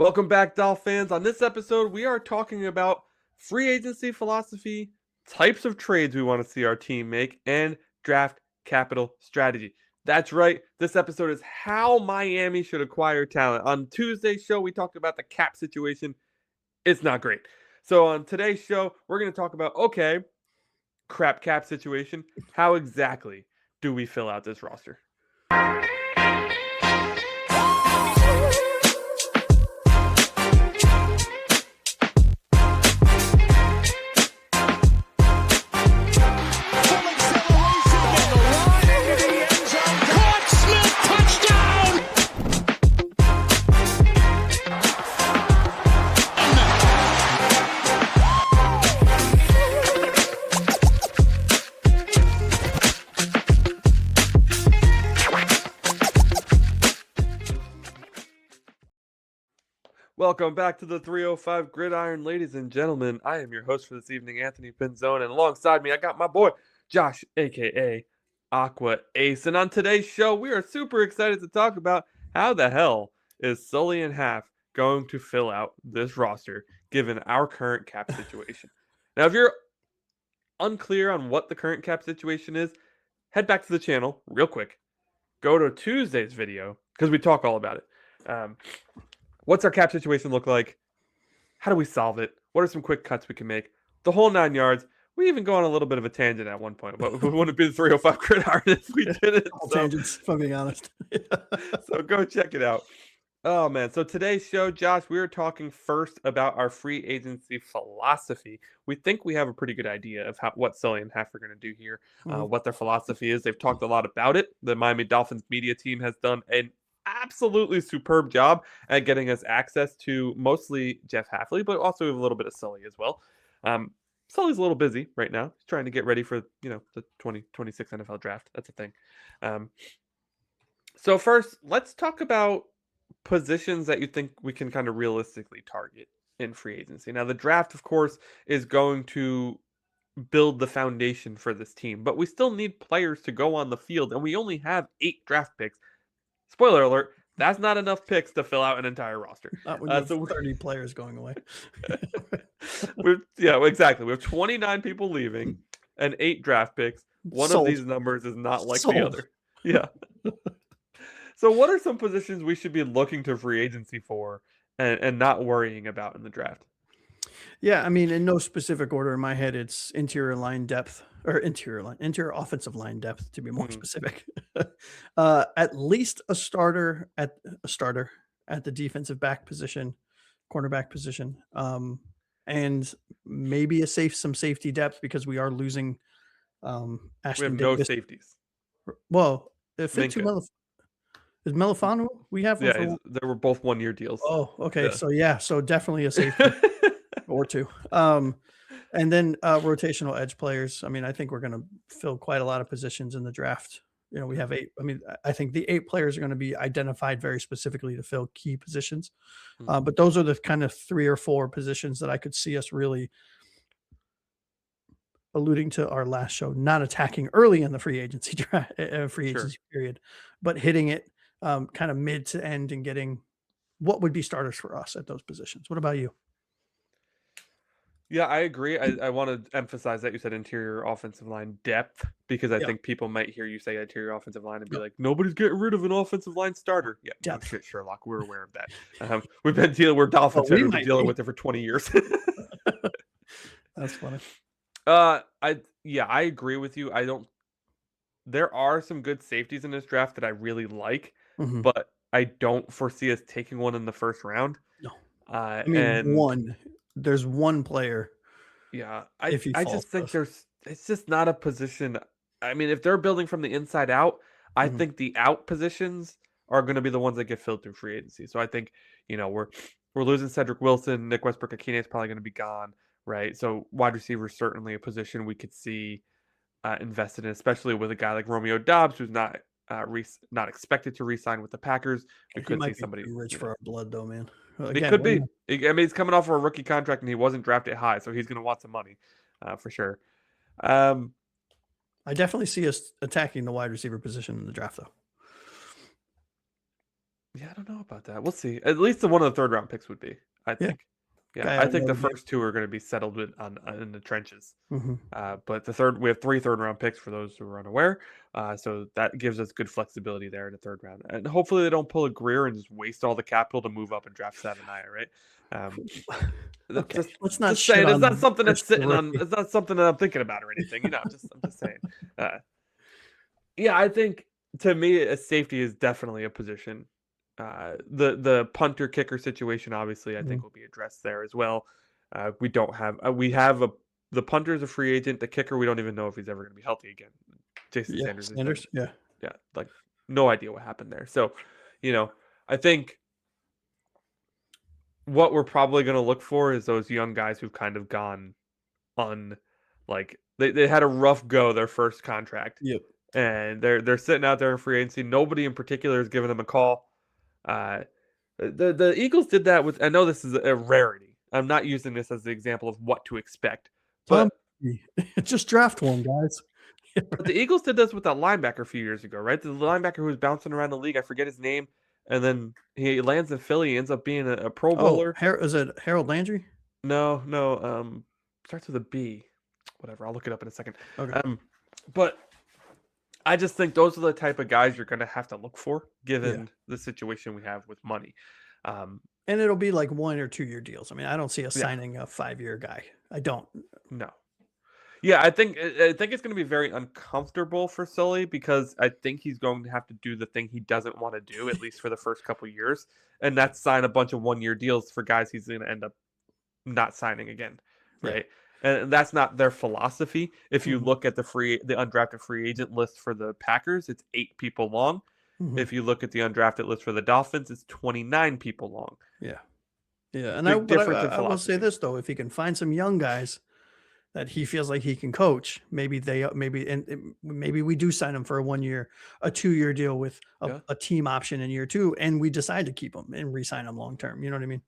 Welcome back, Dolph fans. On this episode, we are talking about free agency philosophy, types of trades we want to see our team make, and draft capital strategy. That's right. This episode is how Miami should acquire talent. On Tuesday's show, we talked about the cap situation. It's not great. So on today's show, we're going to talk about, okay, crap cap situation. How exactly do we fill out this roster? Welcome back to the 305 Gridiron, ladies and gentlemen. I am your host for this evening, Anthony Pinzone, and alongside me, I got my boy, Josh, a.k.a. Aqua Ace. And on today's show, we are super excited to talk about how the hell is Sully and Half going to fill out this roster, given our current cap situation. Now, if you're unclear on what the current cap situation is, head back to the channel real quick. Go to Tuesday's video, because we talk all about it. What's our cap situation look like? How do we solve it? What are some quick cuts we can make? The whole 9 yards. We even go on a little bit of a tangent at one point, but we wouldn't be the 305 Gridiron if we didn't. Tangents, if I'm being honest. So go check it out. Oh, man. So today's show, Josh, we are talking first about our free agency philosophy. We think we have a pretty good idea of what Sully and Half are going to do here, what their philosophy is. They've talked a lot about it. The Miami Dolphins media team has done an absolutely superb job at getting us access to mostly Jeff Hafley, but also a little bit of Sully as well. Sully's a little busy right now. He's trying to get ready for, the 2026 NFL draft. That's a thing. So first, let's talk about positions that you think we can kind of realistically target in free agency. Now, the draft, of course, is going to build the foundation for this team, but we still need players to go on the field, and we only have 8 draft picks. Spoiler alert, that's not enough picks to fill out an entire roster. Not when you have 30 players going away. Exactly. We have 29 people leaving and 8 draft picks. One of these numbers is not like the other. Yeah. So what are some positions we should be looking to free agency for and not worrying about in the draft? Yeah, I mean, in no specific order in my head, it's interior line depth or interior offensive line depth, to be more specific. At least a starter at the defensive back position, cornerback position, and maybe some safety depth because we are losing Ashton We have Davis. no safeties. Well, if it's is Melifano? We have they were both 1-year deals. Oh, okay. Yeah. So definitely a safety or 2. And then rotational edge players. I mean, I think we're going to fill quite a lot of positions in the draft. We have 8. I mean, I think the 8 players are going to be identified very specifically to fill key positions. But those are the kind of 3 or 4 positions that I could see us really, alluding to our last show, not attacking early in the free agency period, but hitting it kind of mid to end and getting what would be starters for us at those positions. What about you? Yeah, I agree. I want to emphasize that you said interior offensive line depth because I think people might hear you say interior offensive line and be like, nobody's getting rid of an offensive line starter. Yeah, no shit, Sherlock. We're aware of that. We're Dolphins fans. We've been dealing with it for 20 years. That's funny. I agree with you. There are some good safeties in this draft that I really like, but I don't foresee us taking one in the first round. No. I mean, there's one player. Yeah. I just think it's just not a position. I mean, if they're building from the inside out, I think the out positions are going to be the ones that get filled through free agency. So I think, we're losing Cedric Wilson. Nick Westbrook-Akine is probably going to be gone, right? So wide receiver is certainly a position we could see invested in, especially with a guy like Romeo Doubs, who's not expected to re-sign with the Packers. We could see somebody rich for our blood, though, man. Again, it could be. I mean, he's coming off of a rookie contract and he wasn't drafted high, so he's going to want some money for sure. I definitely see us attacking the wide receiver position in the draft, though. Yeah, I don't know about that. We'll see. At least the one of the third round picks would be, I Yeah, think. Yeah, guy I out of think the Notre Dame. first two are going to be settled in the trenches. Mhm. But we have 3 third round picks for those who are unaware. So that gives us good flexibility there in the third round. And hopefully they don't pull a Greer and just waste all the capital to move up and draft Savania, right? Um, that's Okay, just let's not just shit saying, it's not on something that's Chris the sitting on. rookie. It's not something that I'm thinking about or anything. I'm just saying. Uh, yeah, I think to me, a safety is definitely a position. The punter kicker situation, obviously, I think Mhm. will be addressed there as well. We don't have we have the punter is a free agent. The kicker, we don't even know if he's ever going to be healthy again. Jason Yeah, Sanders has been, Sanders. Yeah, yeah, like no idea what happened there. So, you know, I think what we're probably going to look for is those young guys who've kind of gone on, like they had a rough go their first contract, yep. and they're sitting out there in free agency. Nobody in particular is giving them a call. Uh, the Eagles did that with. I know this is a rarity. I'm not using this as the example of what to expect, Tom, but just draft one, guys. but the Eagles did this with that linebacker a few years ago, right? The linebacker who was bouncing around the league. I forget his name, and then he lands in Philly. He ends up being a Pro Oh, Bowler. Is it Harold Landry? No, no. Starts with a B. Whatever. I'll look it up in a second. Okay. But I just think those are the type of guys you're going to have to look for, Yeah. given the situation we have with money. Um, And it'll be like 1 or 2 year deals. I mean, I don't see us yeah, signing a 5-year guy. I don't. no, yeah, I think it's going to be very uncomfortable for Sully because I think he's going to have to do the thing he doesn't want to do, at least for the first couple of years, and that's sign a bunch of 1 year deals for guys he's going to end up not signing again, Yeah. right? And that's not their philosophy. If you Mhm. look at the undrafted free agent list for the Packers, it's 8 people long. Mhm. If you look at the undrafted list for the Dolphins, it's 29 people long. Yeah. Yeah. And Big but difference in I will say philosophy. this though, if he can find some young guys that he feels like he can coach, maybe we do sign him for a 2-year deal with Yeah. a team option in year 2, and we decide to keep him and re-sign him long term. You know what I mean?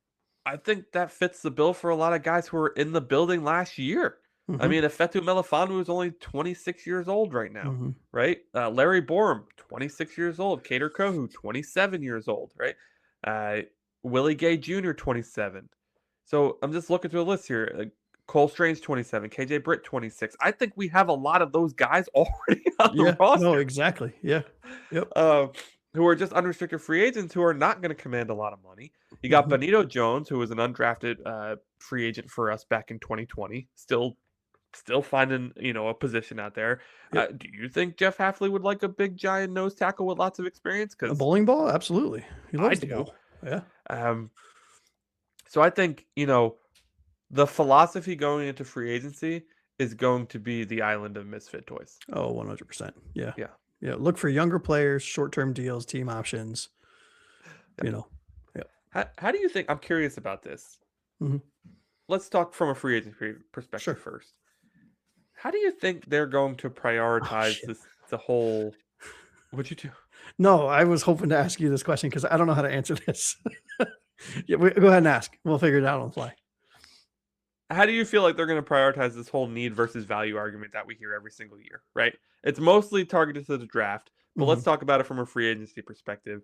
I think that fits the bill for a lot of guys who were in the building last year. I Mhm. mean, Efetu Melifonwu is only 26 years old right now, Mhm. right? Larry Borum, 26 years old. Cater Kohu, 27 years old, right? Uh, Willie Gay Jr., 27. So I'm just looking through the list here. Cole Strange, 27. KJ Britt, 26. I think we have a lot of those guys already on the Yeah. No, roster. exactly. Yeah. Yep. uh, who are just unrestricted free agents who are not going to command a lot of money. You got Mhm. Benito Jones, who was an undrafted free agent for us back in 2020, still finding a position out there. Yep. Do you think Jeff Halfley would like a big giant nose tackle with lots of experience? A Because bowling ball? Absolutely. He I loves the do. ball. Yeah. Um, so I think the philosophy going into free agency is going to be the island of misfit toys. Oh, 100%. Yeah. Yeah. Yeah. Look for younger players, short-term deals, team options, Yeah. you know. Yeah. How do you think? I'm curious about this. Mhm. Let's talk from a free agent perspective Sure. first. How do you think they're going to Oh, prioritize shit. the whole? What'd you do? No, I was hoping to ask you this question because I don't know how to answer this. Yeah, go ahead and ask. We'll figure it out on the fly. How do you feel like they're going to prioritize this whole need versus value argument that we hear every single year? Right? It's mostly targeted to the draft, but let's Mhm. talk about it from a free agency perspective,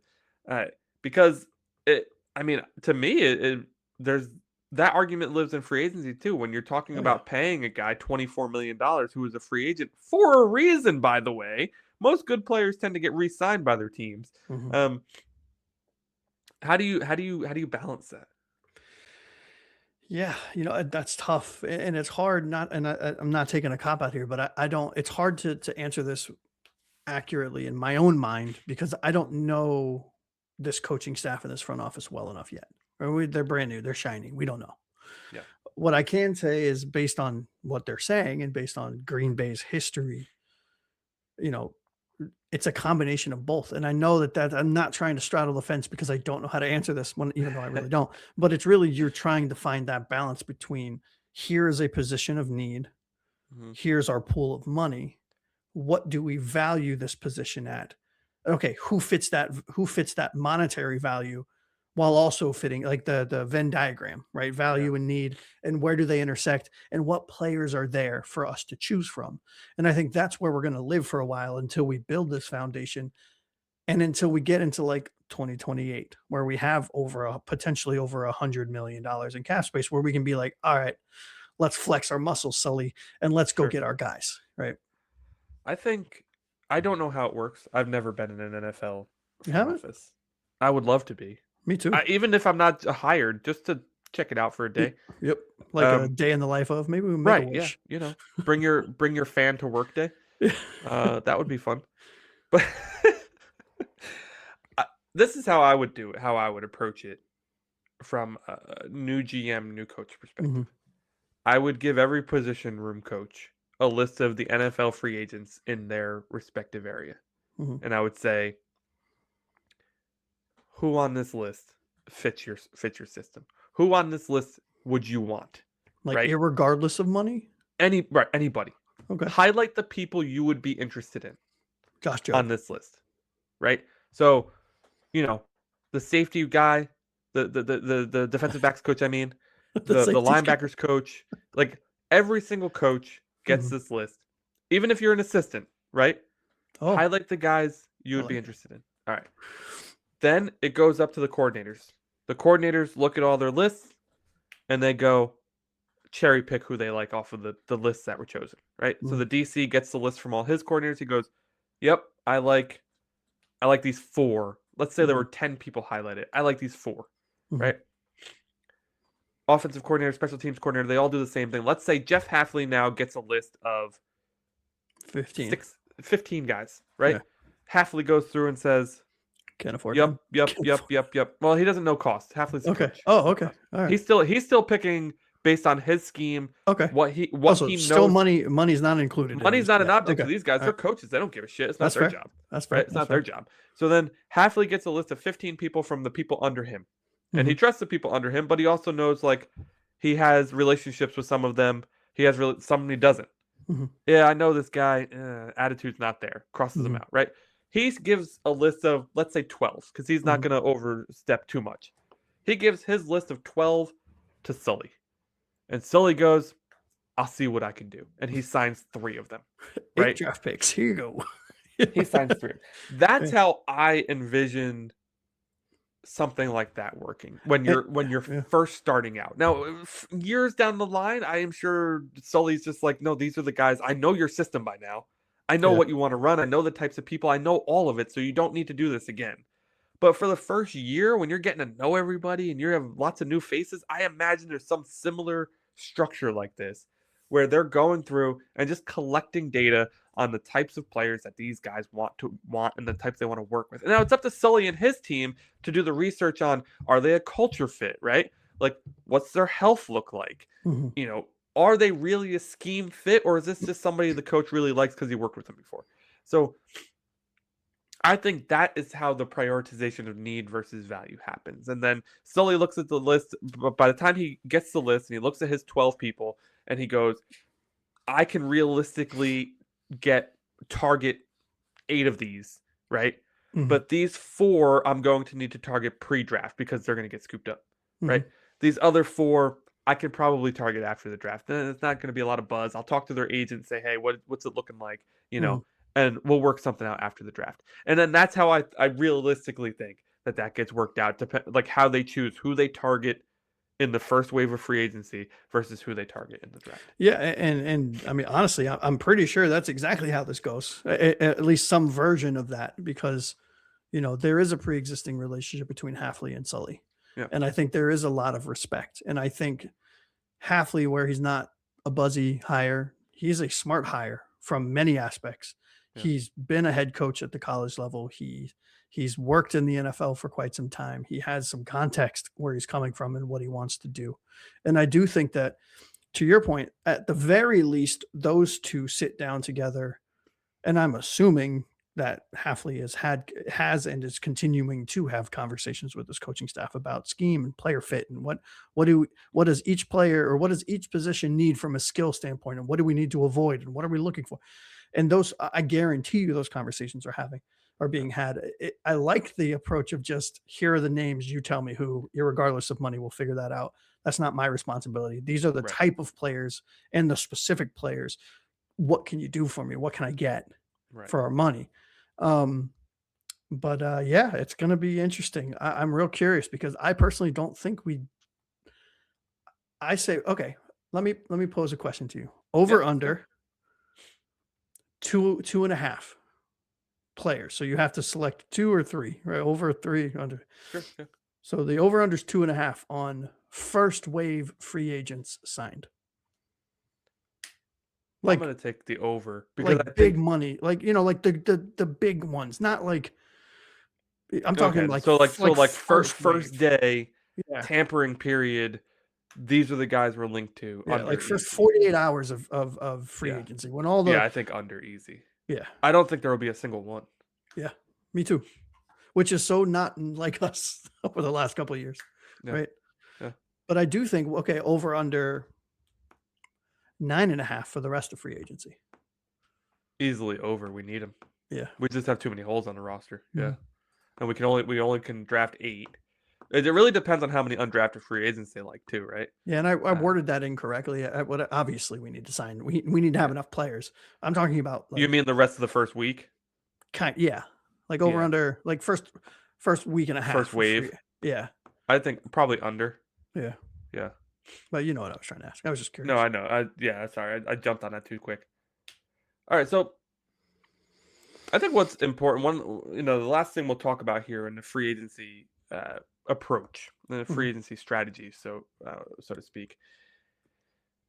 uh, because it. I mean, to me, there's that argument lives in free agency too. When you're talking Oh, yeah. about paying a guy $24 million who is a free agent for a reason, by the way, most good players tend to get re-signed by their teams. Mhm. Um, how do you balance that? Yeah, that's tough, and it's hard not and I'm not taking a cop out here, but I don't it's hard to answer this accurately in my own mind because I don't know this coaching staff and this front office well enough yet. They're brand new, they're shiny, we don't know. Yeah. What I can say is based on what they're saying and based on Green Bay's history, you know, it's a combination of both. And I know that I'm not trying to straddle the fence because I don't know how to answer this one, even though I really don't. But it's really you're trying to find that balance between here is a position of need, Mhm. here's our pool of money. What do we value this position at? Okay, who fits that monetary value while also fitting like the Venn diagram, right? Yeah. Value and need, and where do they intersect, and what players are there for us to choose from? And I think that's where we're going to live for a while until we build this foundation. And until we get into like 2028, where we have potentially over $100 million in cap space, where we can be like, all right, let's flex our muscles, Sully, and let's go Sure. get our guys. Right. I don't know how it works. I've never been in an NFL You front haven't? office. I would love to be. Me too. Even if I'm not hired, just to check it out for a day. Yep. Like a Um, day in the life of, maybe we make a right, yeah, wish. bring your fan to work day. That would be fun. But this is how I would do it, how I would approach it from a new GM, new coach perspective. Mhm. I would give every position room coach a list of the NFL free agents in their respective area. Mhm. And I would say, who on this list fits your system? Who on this list would you want? Like, Right? irregardless of money? Anybody. Okay. Highlight the people you would be interested in Josh on Jobe. this list. Right? So, the safety guy, the defensive backs coach, I mean, the safety guy. linebackers coach, like every single coach gets Mhm. this list. Even if you're an assistant, right? Oh, Highlight the guys you would I be like interested in. All right. Then it goes up to the coordinators. The coordinators look at all their lists and they go cherry pick who they like off of the lists that were chosen, right? So the DC gets the list from all his coordinators. He goes, "Yep, I like these 4." Let's say there were 10 people highlighted. I like these 4, Mhm. right? Offensive coordinator, special teams coordinator, they all do the same thing. Let's say Jeff Hafley now gets a list of 15. 15 guys, right? Yeah. Hafley goes through and says, Can't afford Yep, him. yep, Can't yep, afford- yep, yep. Well, he doesn't know cost. Hafley's the Okay. coach. Oh, okay. All right. He's still picking based on his scheme. Okay. What he Still knows. money's not included. Money's not an object Okay. to these guys. All They're right. coaches. They don't give a shit. It's not That's their fair. job. That's fair. Right? It's not their job. So then Hafley gets a list of 15 people from the people under him. And he trusts the people under him, but he also knows like he has relationships with some of them. He has some he doesn't. Mhm. Yeah, I know this guy. Attitude's not there. Crosses him Mhm. out, right? He gives a list of, let's say, 12, because he's not going to overstep too much. He gives his list of 12 to Sully. And Sully goes, I'll see what I can do. And he signs 3 of them. 8 Right? draft picks. Here you go. He signs 3. That's how I envisioned something like that working when you're first starting out. Now, years down the line, I am sure Sully's just like, no, these are the guys. I know your system by now. I know what you want to run. I know the types of people. I know all of it. So you don't need to do this again. But for the first year, when you're getting to know everybody and you have lots of new faces, I imagine there's some similar structure like this where they're going through and just collecting data on the types of players that these guys want and the types they want to work with. And now it's up to Sully and his team to do the research on, are they a culture fit, right? Like, what's their health look like? Are they really a scheme fit, or is this just somebody the coach really likes because he worked with them before? So I think that is how the prioritization of need versus value happens. And then Sully looks at the list, but by the time he gets the list and he looks at his 12 people and he goes, I can realistically target 8 of these, right? But these 4 I'm going to need to target pre-draft because they're going to get scooped up, right? These other 4 I could probably target after the draft. Then it's not going to be a lot of buzz. I'll talk to their agent and say, hey, what's it looking like? And we'll work something out after the draft. And then that's how I realistically think that gets worked out. Like how they choose who they target in the first wave of free agency versus who they target in the draft. Yeah, and I mean, honestly, I'm pretty sure that's exactly how this goes. At least some version of that, because there is a pre-existing relationship between Hafley and Sully. Yeah. And I think there is a lot of respect. And I think Hafley, where he's not a buzzy hire, he's a smart hire from many aspects. Yeah. He's been a head coach at the college level. He's worked in the NFL for quite some time. He has some context where he's coming from and what he wants to do. And I do think that, to your point, at the very least, those two sit down together. And I'm assuming that Hafley has and is continuing to have conversations with his coaching staff about scheme and player fit and what does each player or what does each position need from a skill standpoint, and what do we need to avoid and what are we looking for? And those, I guarantee you, those conversations are being had. I like the approach of just, here are the names, you tell me who, irregardless of money, we'll figure that out. That's not my responsibility. These are the type of players and the specific players. What can you do for me? What can I get for our money? But yeah, it's going to be interesting. I'm real curious because I personally don't think we. I say okay. Let me pose a question to you. Yeah, Over let's go. under two and a half players. So you have to select two or three, right? Over three under. Sure. Yeah. So the over under is 2.5 on first wave free agents signed. I'm Like gonna take the over because I like big think money, like like the big ones, not like I'm talking okay. like So like first first wave. day Yeah. tampering period. These are the guys we're linked to Yeah, under like first easy. 48 hours of free Yeah. agency when all Yeah, the I think under easy. yeah, I don't think there will be a single one. yeah, me too. Which is so not like us over the last couple of years, Yeah. right? Yeah. But I do think okay, over under 9.5 for the rest of free agency. Easily over. We need them. Yeah. We just have too many holes on the roster. Yeah. Mhm. And we only can draft 8. It really depends on how many undrafted free agents they like too, right? Yeah, and I Uh, worded that incorrectly. Obviously we need to sign. We need to have yeah. enough players. I'm talking about You like mean the rest of the first week? yeah, like over Yeah. under like first week and a half First for free. wave. Yeah, I think probably under. yeah. Yeah. But you know what I was trying to ask. I was just No, curious. I know. Yeah, sorry. I jumped on that too quick. All right, so I think what's important, the last thing we'll talk about here in the free agency approach, the free Mhm. agency strategy, so to speak,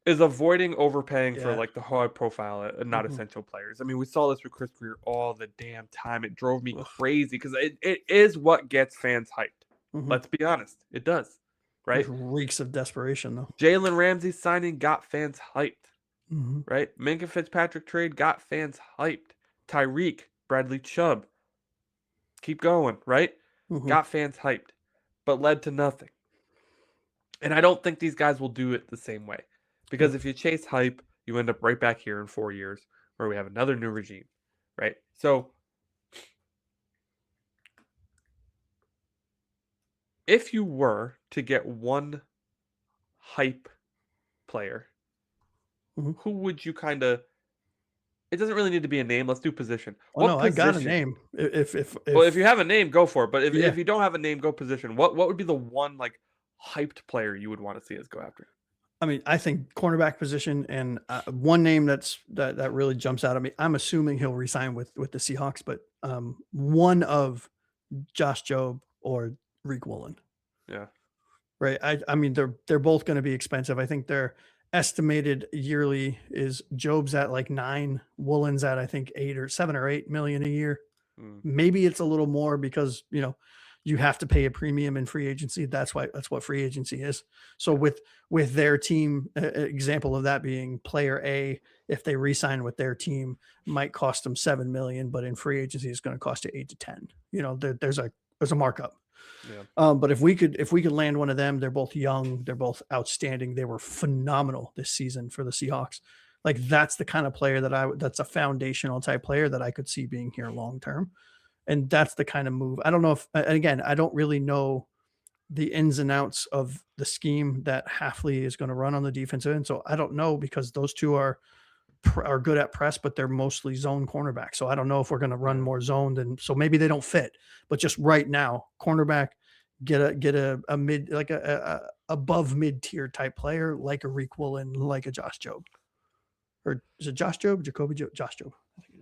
is avoiding overpaying for Yeah. like the high profile, not Mhm. essential players. I mean, we saw this with Chris Greer all the damn time. It drove me Ugh. crazy because it is what gets fans hyped. Mhm. Let's be honest, it does, Which right? reeks of desperation though. Jalen Ramsey signing got fans hyped. Mhm. Right? Minka Fitzpatrick trade got fans hyped. Tyreek, Bradley Chubb, keep going, right? Mhm. Got fans hyped, but led to nothing. And I don't think these guys will do it the same way. Because Yeah. if you chase hype, you end up right back here in 4 years where we have another new regime, right? So if you were to get one hype player, Mhm. who would you kind of, it doesn't really need to be a name. Let's do position. Oh What no, I got a position? name. If Well, if you have a name, go for it. But if, yeah. if you don't have a name, go position. What would be the one like hyped player you would want to see us go after? I mean, I think cornerback position and one name that really jumps out at me. I'm assuming he'll resign with the Seahawks, but one of Josh Jobe or Reek Woolen, Yeah. right? I mean, they're both going to be expensive. I think their estimated yearly is Jobe's at like 9, Woolen's at I think 8 or 7 or 8 million a year. Mm, Maybe it's a little more because you have to pay a premium in free agency. That's what free agency is. So yeah. with their team, example of that being player A, if they re-sign with their team, might cost them 7 million, but in free agency it's going to cost you 8 to 10. There's a markup. Yeah. But if we could land one of them, they're both young, they're both outstanding. They were phenomenal this season for the Seahawks. Like that's the kind of player that's a foundational type player that I could see being here long term. And that's the kind of move. I don't know if, and again, I don't really know the ins and outs of the scheme that Halfley is going to run on the defensive end. So I don't know because those two are good at press, but they're mostly zone cornerback. So I don't know if we're going to run Yeah. more zone than so maybe they don't fit. But just right now, cornerback, get a mid like a above mid tier type player like a Reek Woolen, like a Josh Jobe. Or is it Josh Jobe? Jacoby Jobe? Josh Jobe.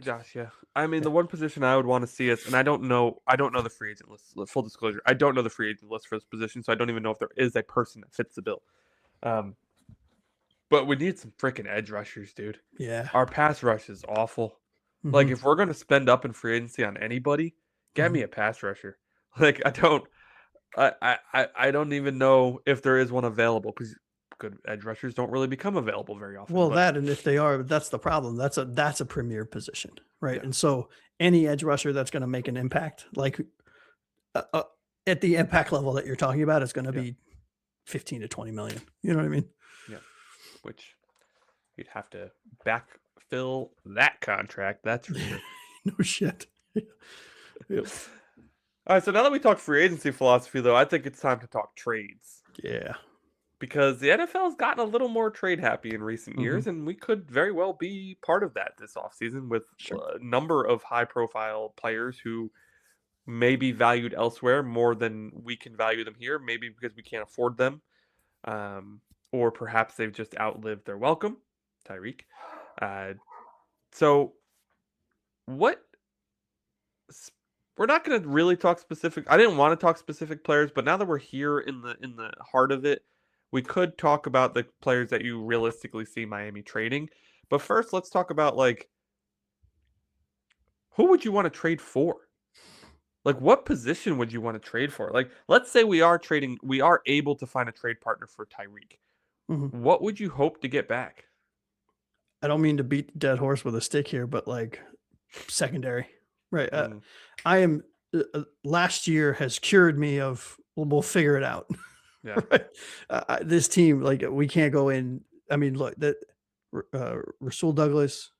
Josh, yeah. I mean, Yeah. the one position I would want to see us, and I don't know the free agent list. Full disclosure, I don't know the free agent list for this position, so I don't even know if there is a person that fits the bill. But we need some freaking edge rushers, dude. Yeah. Our pass rush is awful. Like, Mhm. if we're gonna spend up in free agency on anybody, get Mhm. me a pass rusher. Like, I don't even know if there is one available because good edge rushers don't really become available very often. Well, But that and if they are, that's the problem. That's a premier position, right? yeah, And so any edge rusher that's going to make an impact, like uh, uh, at the impact level that you're talking about, is going to yeah, be 15 to 20 million. You know what I mean? yeah. Which you'd have to backfill that contract. That's for sure. No shit. Yep. All right. So now that we talked free agency philosophy, though, I think it's time to talk trades Yeah. because the NFL has gotten a little more trade happy in recent Mhm. years, and we could very well be part of that this offseason with Sure. a number of high profile players who maybe valued elsewhere more than we can value them here, maybe because we can't afford them, or perhaps they've just outlived their welcome. Tyreek. Uh, so what? We're not going to really talk specific. I didn't want to talk specific players, but now that we're here in the heart of it, we could talk about the players that you realistically see Miami trading. But first, let's talk about like who would you want to trade for? Like what position would you want to trade for? Like let's say we are able to find a trade partner for Tyreek. Mhm. What would you hope to get back? I don't mean to beat the dead horse with a stick here, but like secondary, right? Mm, I am last year has cured me of we'll figure it out. yeah, Right? This team, like we can't go in. I mean, look that Rasul Douglas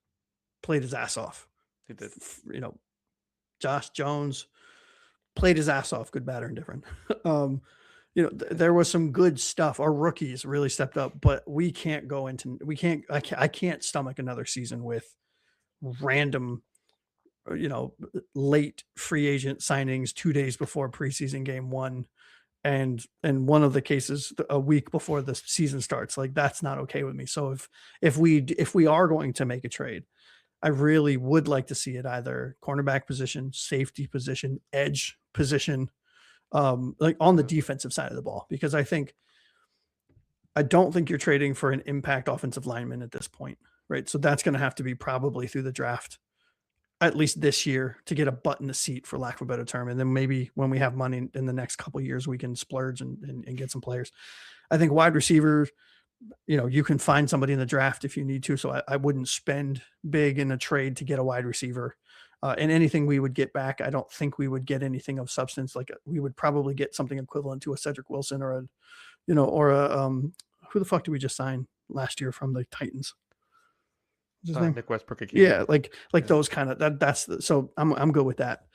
played his ass off. he did. You know, Josh Jones played his ass off, good, bad, or indifferent. There was some good stuff. Our rookies really stepped up, but we can't go into I can't stomach another season with random late free agent signings 2 days before preseason game one, and in one of the cases a week before the season starts. Like that's not okay with me. So if we are going to make a trade, I really would like to see it either cornerback position, safety position, edge position, like on the defensive side of the ball, because I don't think you're trading for an impact offensive lineman at this point, right? So that's going to have to be probably through the draft, at least this year, to get a butt in the seat, for lack of a better term. And then maybe when we have money in the next couple of years, we can splurge and get some players. I think wide receivers, you can find somebody in the draft if you need to. So I wouldn't spend big in a trade to get a wide receiver. And anything we would get back, I don't think we would get anything of substance. Like we would probably get something equivalent to a Cedric Wilson or who the fuck did we just sign last year from the Titans? What's his name? Nick Westbrook. Yeah, like Yeah. those kind of so I'm good with that.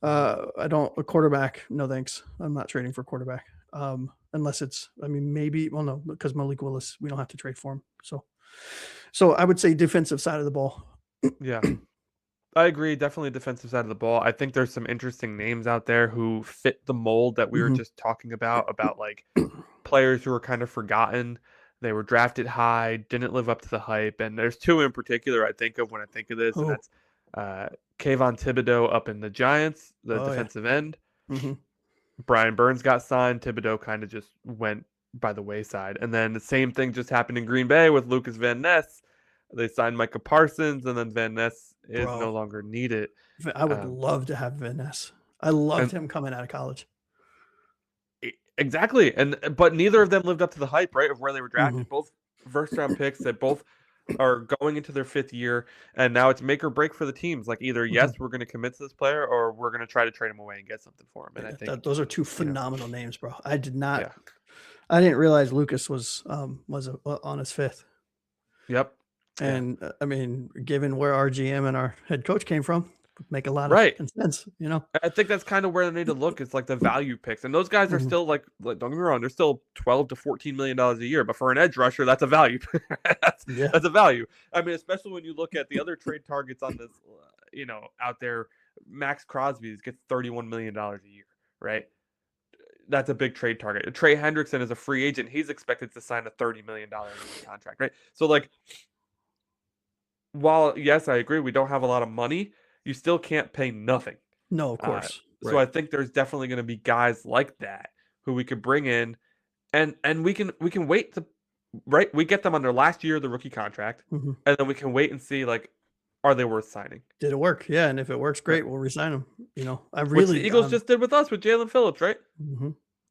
I don't a quarterback. No thanks. I'm not trading for quarterback. Unless it's, maybe, well, no, because Malik Willis, we don't have to trade for him. So I would say defensive side of the ball. Yeah. I agree. Definitely defensive side of the ball. I think there's some interesting names out there who fit the mold that we were just talking about like players who were kind of forgotten. They were drafted high, didn't live up to the hype. And there's two in particular I think of when I think of this, and that's Kayvon Thibodeau up in the Giants, the defensive end. Mm-hmm. Brian Burns got signed. Thibodeau kind of just went by the wayside. And then the same thing just happened in Green Bay with Lucas Van Ness. They signed Micah Parsons, and then Van Ness is no longer needed. I would love to have Van Ness. I loved him coming out of college. Exactly. But neither of them lived up to the hype, right, of where they were drafted. Both first-round picks that both are going into their fifth year, and now it's make or break for the teams. Like either, yes, we're going to commit to this player, or we're going to try to trade him away and get something for him. And I think those are two phenomenal names, bro. I didn't realize Lucas was on his fifth. Yep. And given where our GM and our head coach came from, make a lot of sense, I think that's kind of where they need to look. It's like the value picks, and those guys are still like don't get me wrong, they're still $12 to $14 million a year. But for an edge rusher, that's a value. That's a value. Especially when you look at the other trade targets on this, out there. Max Crosby gets $31 million a year, right? That's a big trade target. Trey Hendrickson is a free agent. He's expected to sign a $30 million contract, right? So like, while yes, I agree, we don't have a lot of money, you still can't pay nothing. No, of course. So I think there's definitely going to be guys like that who we could bring in, and we can wait to, right? We get them on their last year of the rookie contract, and then we can wait and see, like, are they worth signing? Did it work? Yeah, and if it works, great, we'll resign them. Which the Eagles just did with us with Jalen Phillips, right?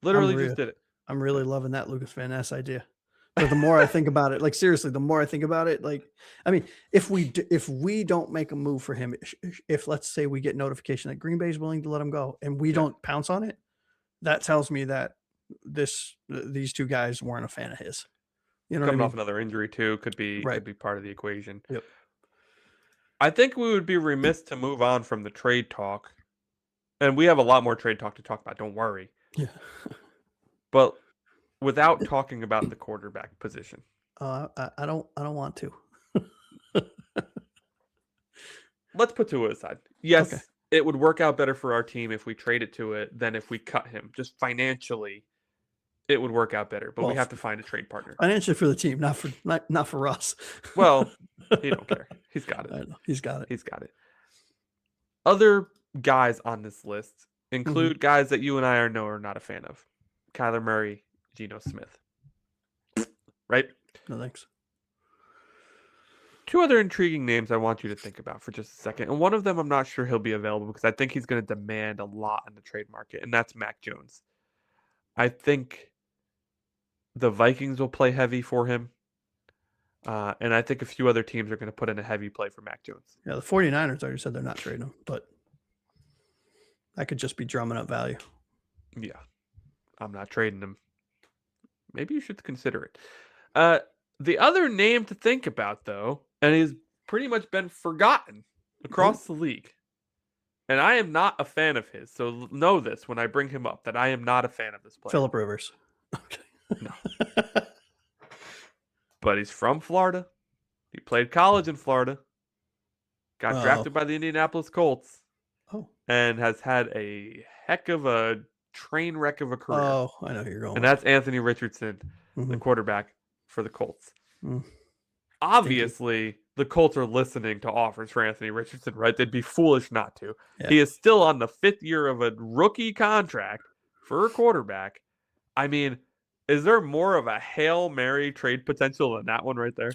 Literally just did it. I'm really loving that Lucas Van Ness idea. But the more I think about it, like seriously, the more I think about it, like, if we don't make a move for him, if let's say we get notification that Green Bay is willing to let him go and we don't pounce on it, that tells me that these two guys weren't a fan of his. Coming off another injury too could be part of the equation. Yep. I think we would be remiss to move on from the trade talk, and we have a lot more trade talk to talk about. Don't worry. Yeah. But without talking about the quarterback position. I don't want to. Let's put Tua aside. Yes, it would work out better for our team if we traded to it than if we cut him. Just financially, it would work out better, but we Well, have to find a trade partner. financially for the team, not for us. Well, he don't care. He's got it. I know. He's got it. He's got it. Other guys on this list include guys that you and I are not a fan of. Kyler Murray, Geno Smith. Right? No thanks. Two other intriguing names I want you to think about for just a second. And one of them I'm not sure he'll be available because I think he's going to demand a lot in the trade market, and that's Mac Jones. I think the Vikings will play heavy for him. And I think a few other teams are going to put in a heavy play for Mac Jones. Yeah, the 49ers already said they're not trading him, but that could just be drumming up value. Yeah, I'm not trading him. Maybe you should consider it. The other name to think about, though, and he's pretty much been forgotten across the league, and I am not a fan of his, so know this when I bring him up, that I am not a fan of this player. Phillip Rivers. No. But he's from Florida. He played college in Florida. Got drafted by the Indianapolis Colts. Oh. And has had a heck of a train wreck of a career. Oh, I know who you're going. And that's Anthony Richardson, the quarterback for the Colts. Mm. Obviously, the Colts are listening to offers for Anthony Richardson, right? They'd be foolish not to. Yeah. He is still on the 5th year of a rookie contract for a quarterback. I mean, is there more of a Hail Mary trade potential than that one right there?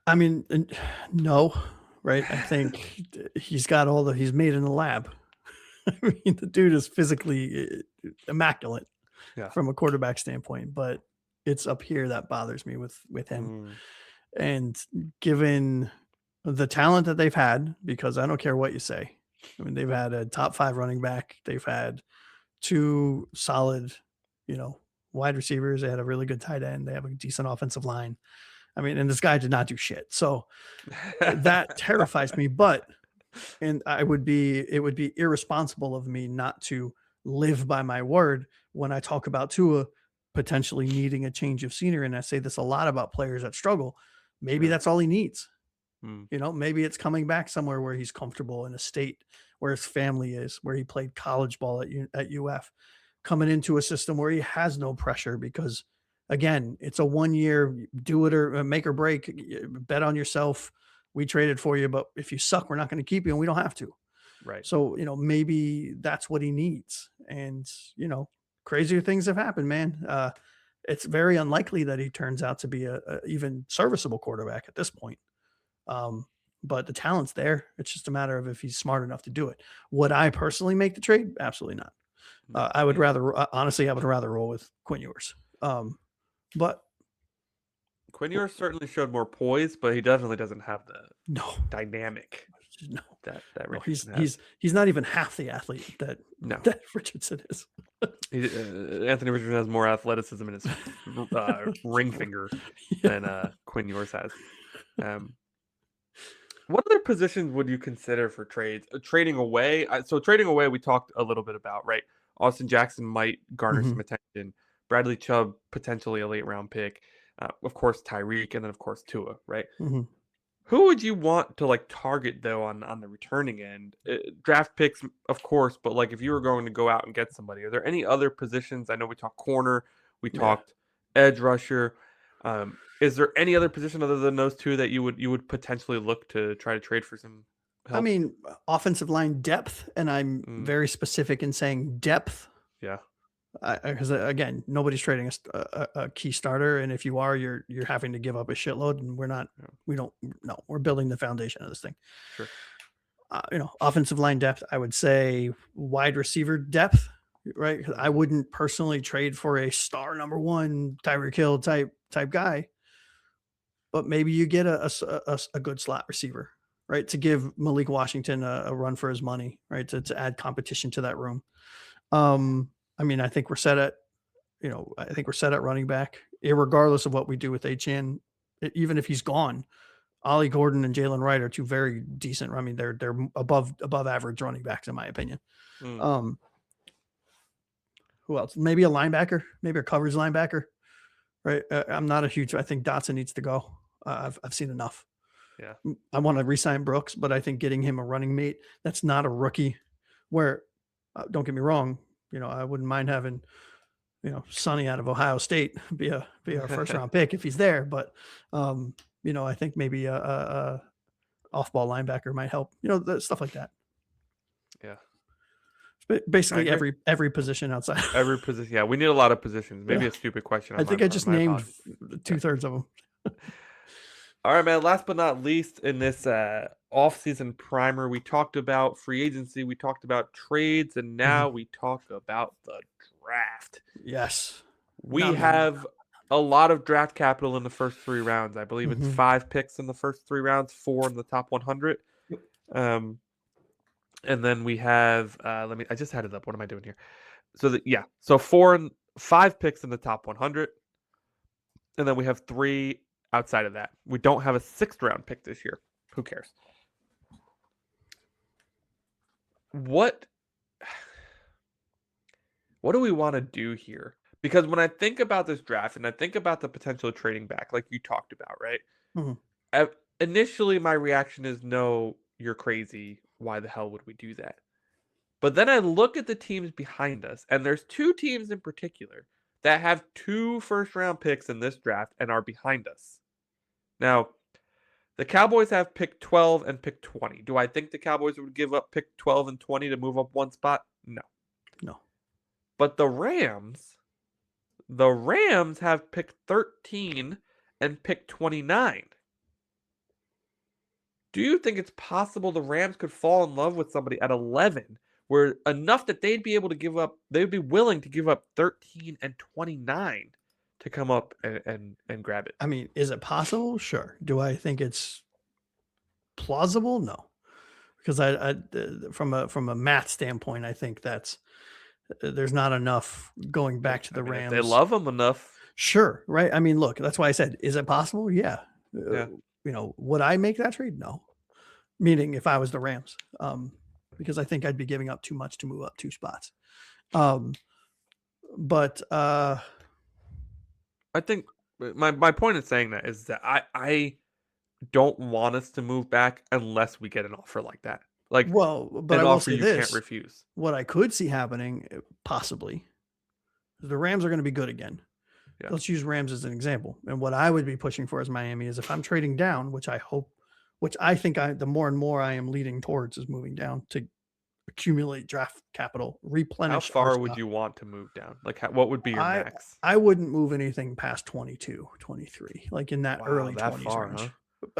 I mean, no, right? I think he's got he's made in the lab. I mean, the dude is physically immaculate from a quarterback standpoint, but it's up here that bothers me with him. And given the talent that they've had, because I don't care what you say, I mean, they've had a top 5 running back. They've had 2 solid, wide receivers. They had a really good tight end. They have a decent offensive line. I mean, and this guy did not do shit. So that terrifies me, and it would be irresponsible of me not to live by my word when I talk about Tua potentially needing a change of scenery. And I say this a lot about players that struggle. Maybe that's all he needs. Maybe it's coming back somewhere where he's comfortable in a state where his family is, where he played college ball at UF, coming into a system where he has no pressure because, again, it's a 1 year, do it or make or break, bet on yourself. We traded for you, but if you suck, we're not going to keep you and we don't have to. Right. So, maybe that's what he needs. And, crazier things have happened, man. It's very unlikely that he turns out to be a even serviceable quarterback at this point. But the talent's there. It's just a matter of if he's smart enough to do it. Would I personally make the trade? Absolutely not. I would rather, honestly, roll with Quinn Ewers. But Quinn Ewers certainly showed more poise, but he definitely doesn't have the dynamic. No, that he's not even half the athlete that Richardson is. Anthony Richardson has more athleticism in his ring finger than Quinn Ewers has. What other positions would you consider for trades? Trading away. So trading away, we talked a little bit about, right? Austin Jackson might garner some attention. Bradley Chubb, potentially a late round pick. Of course, Tyreek, and then of course Tua, right? Who would you want to target though on the returning end? Draft picks, of course, but if you were going to go out and get somebody, are there any other positions? I know we talked corner, we talked edge rusher. Is there any other position other than those two that you would potentially look to try to trade for some help? I mean, offensive line depth, and I'm very specific in saying depth. Yeah. Because again, nobody's trading a key starter, and if you are, you're having to give up a shitload, and we're not. We're building the foundation of this thing. Sure. Offensive line depth. I would say wide receiver depth, right? I wouldn't personally trade for a star number 1 Tyreek Hill type guy, but maybe you get a good slot receiver, right, to give Malik Washington a run for his money, right, to add competition to that room. I mean, I think we're set at, running back, irregardless of what we do with Achane. Even if he's gone, Ollie Gordon and Jalen Wright are 2 very decent. I mean, they're above average running backs in my opinion. Who else? Maybe a linebacker, maybe a coverage linebacker, right? I'm not a huge. I think Dotson needs to go. I've seen enough. Yeah. I want to re-sign Brooks, but I think getting him a running mate that's not a rookie. Where, don't get me wrong, I wouldn't mind having Sonny out of Ohio State be our first round pick if he's there. But I think maybe a off ball linebacker might help. Stuff like that. Yeah. Basically every position outside. Every position. Yeah, we need a lot of positions. Maybe Yeah. a stupid question. I think I just named 2/3 of them. All right, man. Last but not least, in this offseason primer, we talked about free agency, we talked about trades, and now we talk about the draft. Yes. We have a lot of draft capital in the first 3 rounds. I believe it's 5 picks in the first 3 rounds, 4 in the top 100. And then we have I just had it up. What am I doing here? So 5 picks in the top 100. And then we have 3 outside of that. We don't have a 6th round pick this year. Who cares? What do we want to do here? Because when I think about this draft and I think about the potential of trading back, like you talked about, right? Initially, my reaction is, no, you're crazy. Why the hell would we do that? But then I look at the teams behind us, and there's 2 teams in particular that have 2 first-round picks in this draft and are behind us. Now, the Cowboys have pick 12 and pick 20. Do I think the Cowboys would give up pick 12 and 20 to move up 1 spot? No. But the Rams have pick 13 and pick 29. Do you think it's possible the Rams could fall in love with somebody at 11, where enough that they'd be willing to give up 13 and 29 to come up and grab it? I mean, is it possible? Sure. Do I think it's plausible? No. Because I from a math standpoint, I think there's not enough going back to the Rams. If they love them enough. Sure. Right. I mean, look, that's why I said, is it possible? Yeah. Would I make that trade? No. Meaning if I was the Rams, because I think I'd be giving up too much to move up 2 spots. But I think my point in saying that is that I don't want us to move back unless we get an offer like that. Like, but an I will offer say you this, can't refuse. What I could see happening, possibly, is the Rams are going to be good again. Yeah. Let's use Rams as an example. And what I would be pushing for as Miami is, if I'm trading down, which I think the more and more I am leading towards is moving down to accumulate draft capital, replenish. How far would you want to move down? Like, what would be your max? I wouldn't move anything past 22, 23, like in that early 20s range. Huh?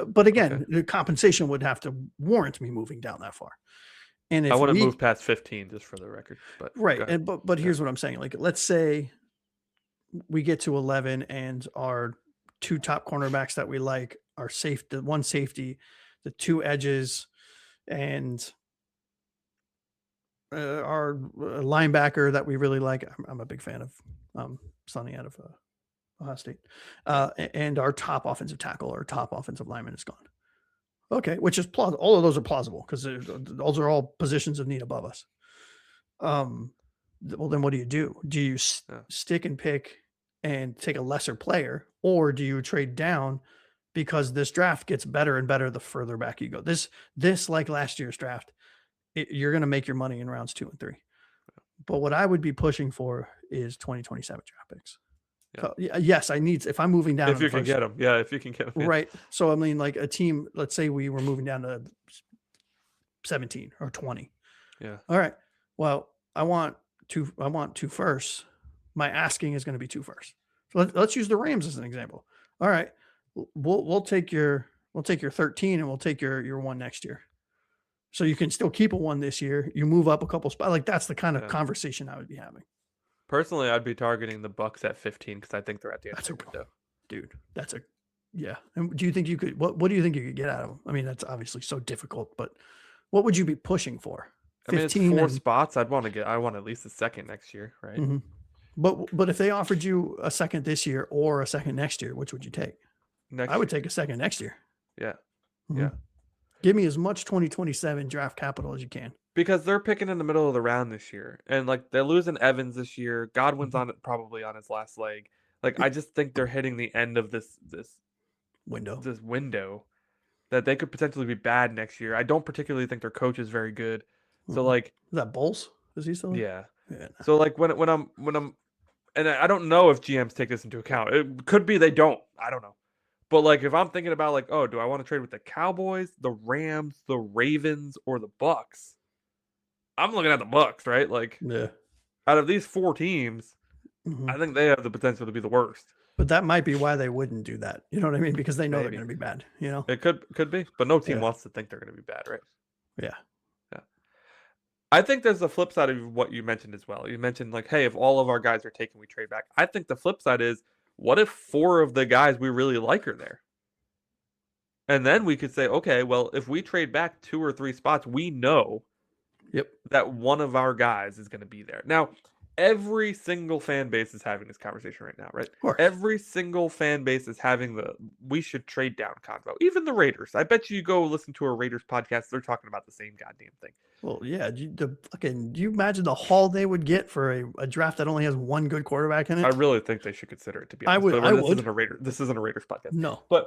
But again, the compensation would have to warrant me moving down that far. And if I wouldn't move past 15, just for the record. But right. And but here's what I'm saying. Like, let's say we get to 11 and our 2 top cornerbacks that we like are safe, the 1 safety, the 2 edges, and our linebacker that we really like. I'm a big fan of Sonny out of Ohio State, and our top offensive tackle or top offensive lineman is gone. Okay, which is plausible. All of those are plausible because those are all positions of need above us. Well, then what do? Do you stick and pick and take a lesser player, or do you trade down because this draft gets better and better the further back you go? This like last year's draft, you're going to make your money in rounds 2 and 3. But what I would be pushing for is 2027 draft picks. Yeah. So, yes, I need, if I'm moving down. If you can get them. Yeah, if you can get them. Yeah. Right. So, I mean, like a team, let's say we were moving down to 17 or 20. Yeah. All right. Well, I want 2 firsts. My asking is going to be 2 firsts. So let's use the Rams as an example. All right. We'll take your 13 and we'll take your 1 next year. So you can still keep a 1 this year. You move up a couple spots. Like, that's the kind of conversation I would be having. Personally, I'd be targeting the Bucks at 15 because I think they're at the end of the window. Dude, yeah. And do you think you could? What do you think you could get out of them? I mean, that's obviously so difficult, but what would you be pushing for? 15 I mean, it's 4 spots. I want at least a 2nd next year, right? Mm-hmm. But if they offered you a 2nd this year or a 2nd next year, which would you take? I would take a 2nd next year. Yeah. Mm-hmm. Yeah. Give me as much 2027 draft capital as you can. Because they're picking in the middle of the round this year. And like, they're losing Evans this year. Godwin's probably on his last leg. Like, I just think they're hitting the end of this window that they could potentially be bad next year. I don't particularly think their coach is very good. So like, Is that Bowles? Is he still there? yeah. Yeah. So like when I'm and I don't know if GMs take this into account. It could be they don't. I don't know. But like if I'm thinking about like, oh, do I want to trade with the Cowboys, the Rams, the Ravens, or the Bucks? I'm looking at the Bucks, right? Like Yeah. out of these 4 teams, Mhm. I think they have the potential to be the worst. But that might be why they wouldn't do that. You know what I mean? Because they know they're Maybe. going to be bad. You know? It could be, but no team Yeah. wants to think they're going to be bad, right? Yeah. Yeah. I think there's the flip side of what you mentioned as well. You mentioned like, hey, if all of our guys are taken, we trade back. I think the flip side is, what if 4 of the guys we really like are there? And then we could say, okay, well, if we trade back 2 or 3 spots, we know Yep. that one of our guys is going to be there. Now, every single fan base is having this conversation right now, right? Of course. Every single fan base is having the we should trade down convo. Even the Raiders. I bet you go listen to a Raiders podcast, they're talking about the same goddamn thing. Well, yeah. Do you imagine the haul they would get for a draft that only has one good quarterback in it? I really think they should consider it, to be I honest. would. But this isn't a Raiders podcast. No. But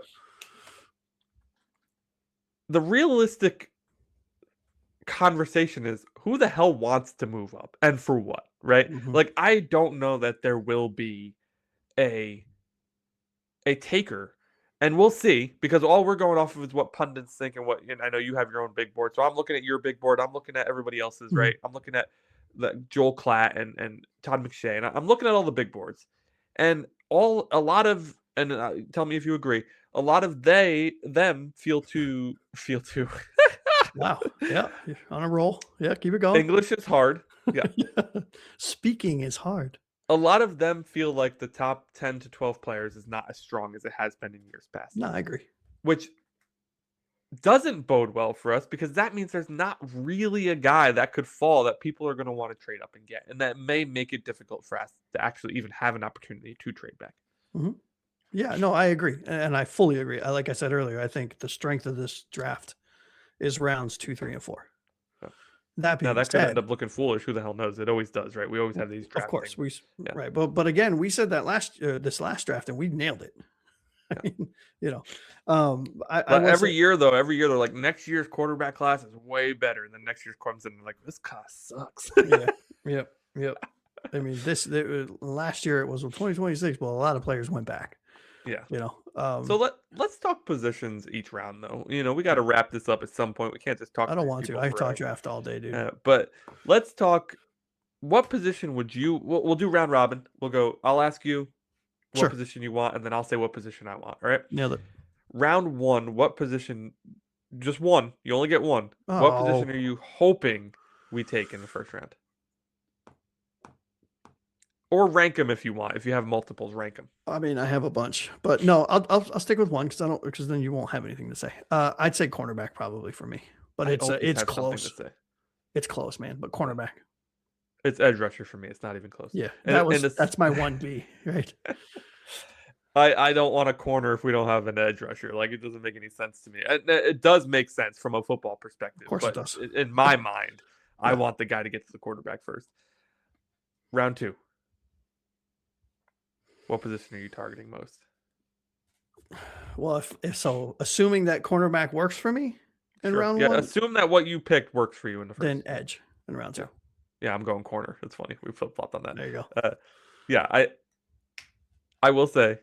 the realistic conversation is, who the hell wants to move up and for what, right? Mhm. Like, I don't know that there will be a taker, and we'll see, because all we're going off of is what pundits think, and what, and I know you have your own big board, so I'm looking at your big board, I'm looking at everybody else's, Mhm. right? I'm looking at Joel Klatt and Todd McShay, and I'm looking at all the big boards, and a lot of, and tell me if you agree, a lot of them feel too Wow. Yeah. You're on a roll. Yeah. Keep it going. English is hard. Yeah. Speaking is hard. A lot of them feel like the top 10 to 12 players is not as strong as it has been in years past. No, I agree. Which doesn't bode well for us, because that means there's not really a guy that could fall that people are going to want to trade up and get. And that may make it difficult for us to actually even have an opportunity to trade back. Mhm. Yeah, no, I agree. And I fully agree. Like I said earlier, I think the strength of this draft is rounds 2, 3, and 4. Yeah. That Now being that could end said, up looking foolish. Who the hell knows? It always does, right? We always have these of draft course, things. Yeah. right. But again, we said that this last draft and we nailed it. I Yeah. mean, you know, But every year they're like, next year's quarterback class is way better. And then next year's comes in and like, this class sucks. Yeah. Yep. I mean, last year it was 2026, but a lot of players went back. Yeah. You know. So let's talk positions each round, though. You know, we got to wrap this up at some point. We can't just talk. I don't through want to. people I talk forever. draft all day, dude. But let's talk. What position would you? We'll do round robin. We'll go. I'll ask you what Sure. position you want, and then I'll say what position I want. All right. Nailed it. Round 1. What position? Just one. You only get one. What position Oh. are you hoping we take in the first round? Or rank them if you want. If you have multiples, rank them. I mean, I have a bunch, but no, I'll stick with one because then you won't have anything to say. I'd say cornerback probably for me, but it's close. It's close, man. But cornerback. It's edge rusher for me. It's not even close. Yeah, And that's my 1B, right? I don't want a corner if we don't have an edge rusher. Like, it doesn't make any sense to me. It does make sense from a football perspective. Of course it does. In my mind, I Yeah. want the guy to get to the quarterback first. Round 2. What position are you targeting most? Well, if so, assuming that cornerback works for me in Sure. round Yeah, 1, assume that what you picked works for you in the first. then edge in round 2. Yeah, I'm going corner. It's funny. We flip-flopped on that. There you go. Yeah, I will say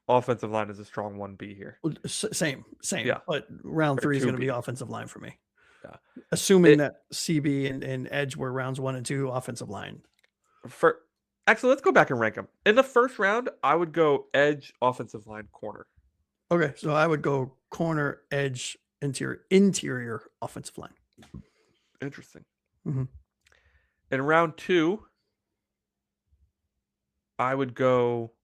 offensive line is a strong 1B here. Well, Same. Yeah. But round Or 3 is going to 2B. be offensive line for me. Yeah. Assuming that CB and edge were rounds 1 and 2, offensive line. Actually, let's go back and rank them. In the first round, I would go edge, offensive line, corner. Okay, so I would go corner, edge, interior offensive line. Interesting. Mhm. In round 2, I would go.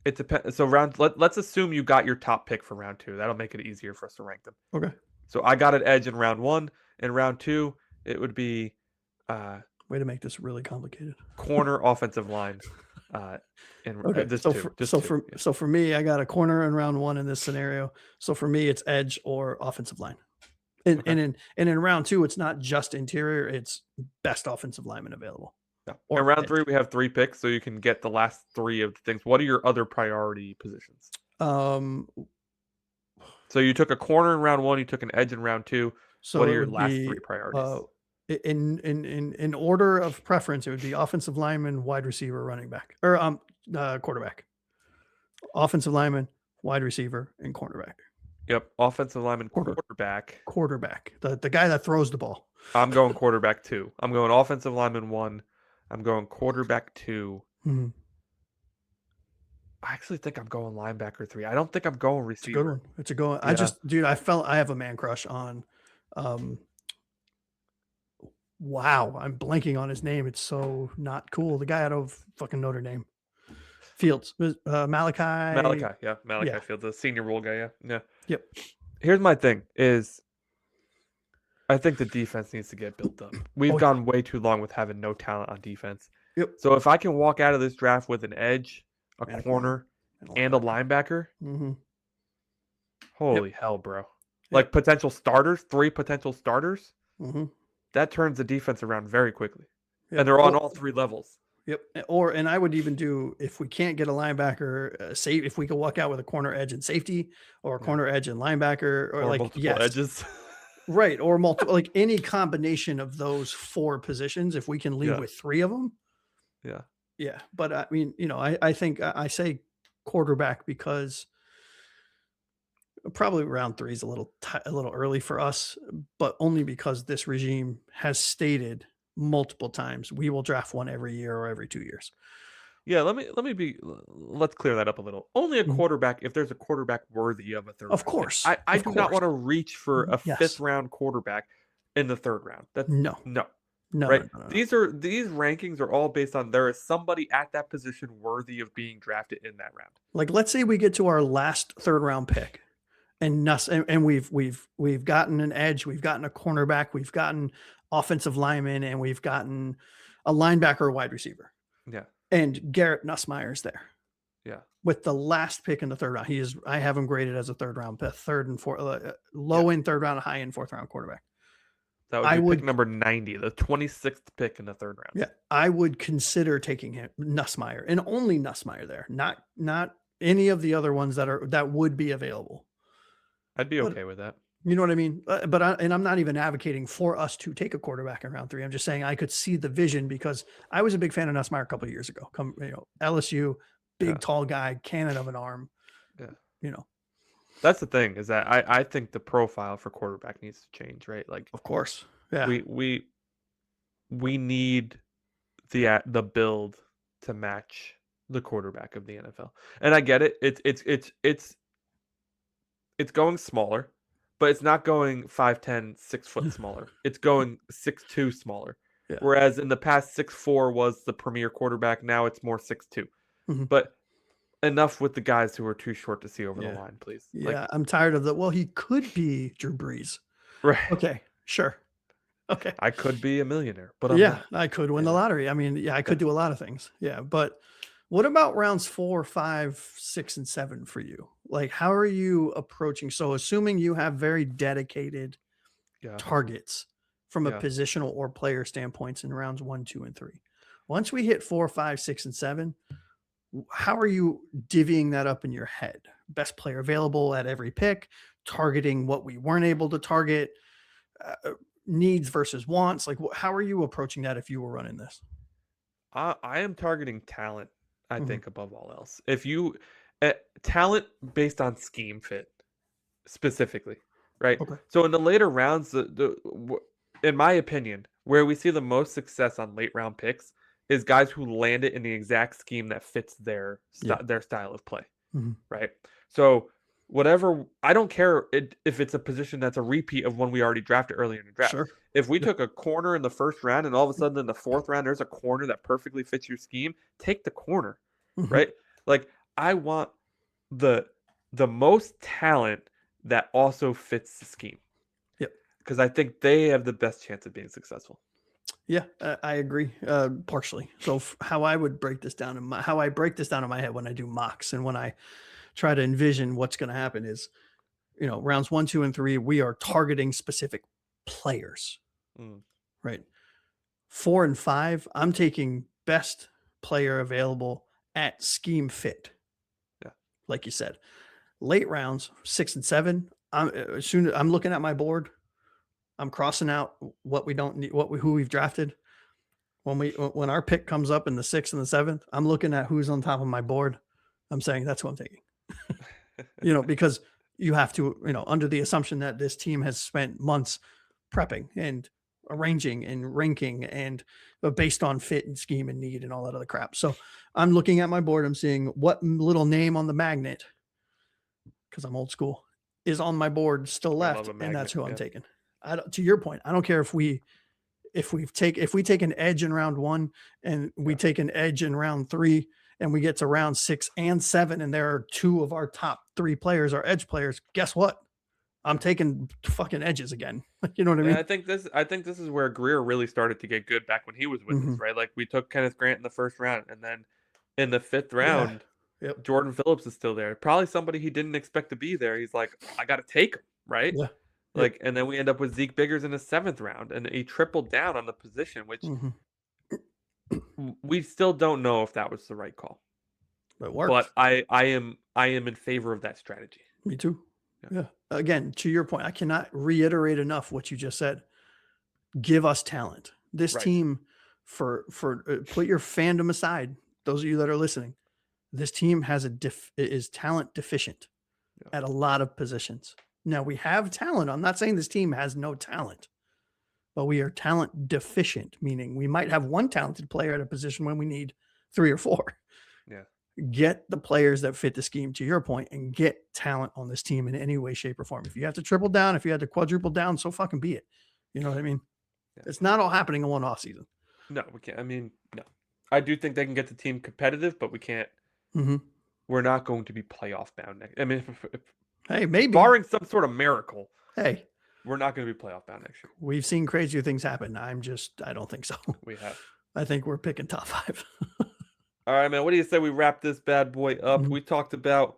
It depends. So let's assume you got your top pick for round 2. That'll make it easier for us to rank them. Okay. So I got an edge in round 1. In round 2, it would be Way to make this really complicated. corner, offensive line. Okay. So for me, I got a corner in round 1 in this scenario. So for me, it's edge or offensive line. And in round 2, it's not just interior; it's best offensive lineman available. Yeah. Or In round edge. 3, we have 3 picks, so you can get the last 3 of the things. What are your other priority positions? So you took a corner in round 1, you took an edge in round 2. So What are it your would last be 3 priorities? in order of preference, it would be offensive lineman, wide receiver, running back, or quarterback. Offensive lineman, wide receiver, and cornerback. Yep, offensive lineman, Quarter- quarterback. Quarterback, the guy that throws the ball. I'm going quarterback 2. I'm going offensive lineman 1. I'm going quarterback 2. Mhm. I actually think I'm going linebacker 3. I don't think I'm going It's a good receiver. one. It's a good one. Yeah. Dude, I have a man crush on. Wow, I'm blanking on his name. It's so not cool. The guy out of fucking Notre Dame. Fields. Malachi. Malachi, yeah. Malachi Yeah. Fields, the senior role guy, yeah. Yeah. Yep. Here's my thing is I think the defense needs to get built up. We've Oh, yeah. gone way too long with having no talent on defense. Yep. So if I can walk out of this draft with an edge, a And a corner, and a linebacker, Mm-hmm. holy hell, bro. Like potential starters, 3 potential starters, Mm-hmm. that turns the defense around very quickly. Yep. And they're on all 3 levels. Yep. And I would even do, if we can't get a linebacker, if we could walk out with a corner, edge, and safety, or a corner, edge, and linebacker, or like multiple edges. Right, or multiple, like any combination of those 4 positions. If we can leave with 3 of them, Yeah. yeah. But I mean, I think I say quarterback because probably round 3 is a little early for us, but only because this regime has stated multiple times we will draft one every year or every 2 years. Yeah, let's clear that up a little. Only a quarterback if there's a quarterback worthy of a third Of round pick. course. I do not want to reach for a Yes. 5th round quarterback in the 3rd round. That's No. right. No. These rankings are all based on there is somebody at that position worthy of being drafted in that round. Like, let's say we get to our last 3rd round pick, and we've gotten an edge, we've gotten a cornerback, we've gotten offensive lineman, and we've gotten a linebacker or wide receiver. Yeah. And Garrett Nussmeier's there. Yeah. With the last pick in the 3rd round. I have him graded as a 3rd round pick, 3rd and 4th, low end 3rd round, high end 4th round quarterback. That would be pick number 90, the 26th pick in the 3rd round. Yeah. I would consider taking him, Nussmeier, and only Nussmeier there, not any of the other ones that would be available. I'd be okay with that. You know what I mean? I'm not even advocating for us to take a quarterback in round 3. I'm just saying I could see the vision, because I was a big fan of Nussmeier a couple of years ago. LSU, big, tall guy, cannon of an arm. Yeah. That's the thing, is that I think the profile for quarterback needs to change, right? Like, of course. Yeah. We need the build to match the quarterback of the NFL. And I get it. It's going smaller, but it's not going 5'10", 6 foot smaller. It's going 6'2" smaller. Yeah. Whereas in the past 6'4" was the premier quarterback. Now it's more 6'2". Mm-hmm. But enough with the guys who are too short to see over the line, please. Yeah, I'm tired of that. Well, he could be Drew Brees. Right. Okay, sure. Okay. I could be a millionaire, but I'm not. I could win the lottery. I mean, I could do a lot of things. Yeah, but what about rounds 4, 5, 6, and 7 for you? Like, how are you approaching? So, assuming you have very dedicated targets from a positional or player standpoints in rounds 1, 2, and 3. Once we hit 4, 5, 6, and 7, how are you divvying that up in your head? Best player available at every pick, targeting what we weren't able to target, needs versus wants. Like, how are you approaching that if you were running this? I am targeting talent, I think, above all else. If you talent based on scheme fit specifically, right? Okay. So in the later rounds, in my opinion, where we see the most success on late round picks is guys who land it in the exact scheme that fits their style of play, right? So whatever, I don't care if it's a position that's a repeat of one we already drafted earlier in the draft. Sure. If we took a corner in the 1st round and all of a sudden in the 4th round there's a corner that perfectly fits your scheme, take the corner, right? Like, I want the most talent that also fits the scheme. Yep. Because I think they have the best chance of being successful. Yeah, I agree, partially. So how I would break this down in my head when I do mocks and when I try to envision what's going to happen is, rounds 1, 2, and 3, we are targeting specific players, right? 4 and 5, I'm taking best player available at scheme fit. Yeah. Like you said, late rounds 6 and 7, I'm looking at my board. I'm crossing out what we don't need, who we've drafted. When our pick comes up in the 6th and the 7th, I'm looking at who's on top of my board. I'm saying that's what I'm taking. Because you have to, under the assumption that this team has spent months prepping and arranging and ranking and based on fit and scheme and need and all that other crap. So I'm looking at my board. I'm seeing what little name on the magnet, because I'm old school, is on my board still left, and that's who I'm taking. To your point, I don't care if we take an edge in round 1 and we take an edge in round 3 and we get to round 6 and 7 and there are 2 of our top 3 players are edge players. Guess what? I'm taking fucking edges again. You know what I mean? I think this is where Greer really started to get good back when he was with us, right? Like we took Kenneth Grant in the 1st round, and then in the 5th round, Jordan Phillips is still there. Probably somebody he didn't expect to be there. He's like, I got to take him, right? Yeah. Like, and then we end up with Zeke Biggers in the 7th round, and he tripled down on the position, which we still don't know if that was the right call. It worked. But I am in favor of that strategy. Me too. Yeah. Again, to your point, I cannot reiterate enough what you just said. Give us talent. This team, for put your fandom aside, those of you that are listening, this team is talent deficient at a lot of positions. Now we have talent. I'm not saying this team has no talent, but we are talent deficient, meaning we might have one talented player at a position when we need 3 or 4. Yeah. Get the players that fit the scheme, to your point, and get talent on this team in any way, shape, or form. If you have to triple down, if you have to quadruple down, so fucking be it. You know what I mean? Yeah. It's not all happening in one off season. No, we can't. I mean, no. I do think they can get the team competitive, but we can't. We're not going to be playoff bound next. I mean, hey, maybe barring some sort of miracle. Hey, we're not going to be playoff bound next year. We've seen crazier things happen. I don't think so. We have. I think we're picking top 5. All right, man. What do you say we wrap this bad boy up? We talked about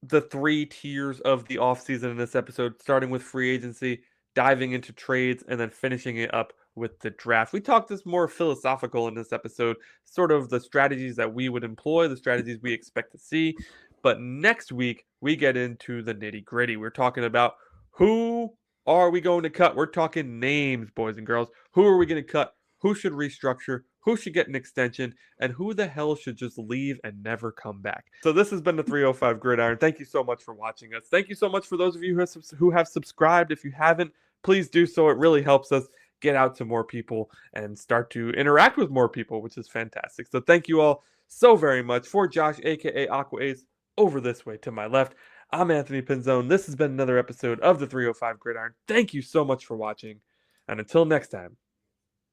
the 3 tiers of the offseason in this episode, starting with free agency, diving into trades, and then finishing it up with the draft. We talked this more philosophical in this episode, sort of the strategies that we would employ, the strategies we expect to see. But next week, we get into the nitty gritty. We're talking about who are we going to cut? We're talking names, boys and girls. Who are we going to cut? Who should restructure? Who should get an extension? And who the hell should just leave and never come back? So this has been the 305 Gridiron. Thank you so much for watching us. Thank you so much for those of you who have subscribed. If you haven't, please do so. It really helps us get out to more people and start to interact with more people, which is fantastic. So thank you all so very much. For Josh, a.k.a. Aqua Ace, over this way to my left, I'm Anthony Pinzone. This has been another episode of the 305 Gridiron. Thank you so much for watching. And until next time,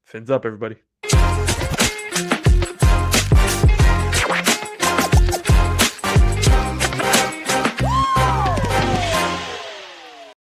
fins up, everybody.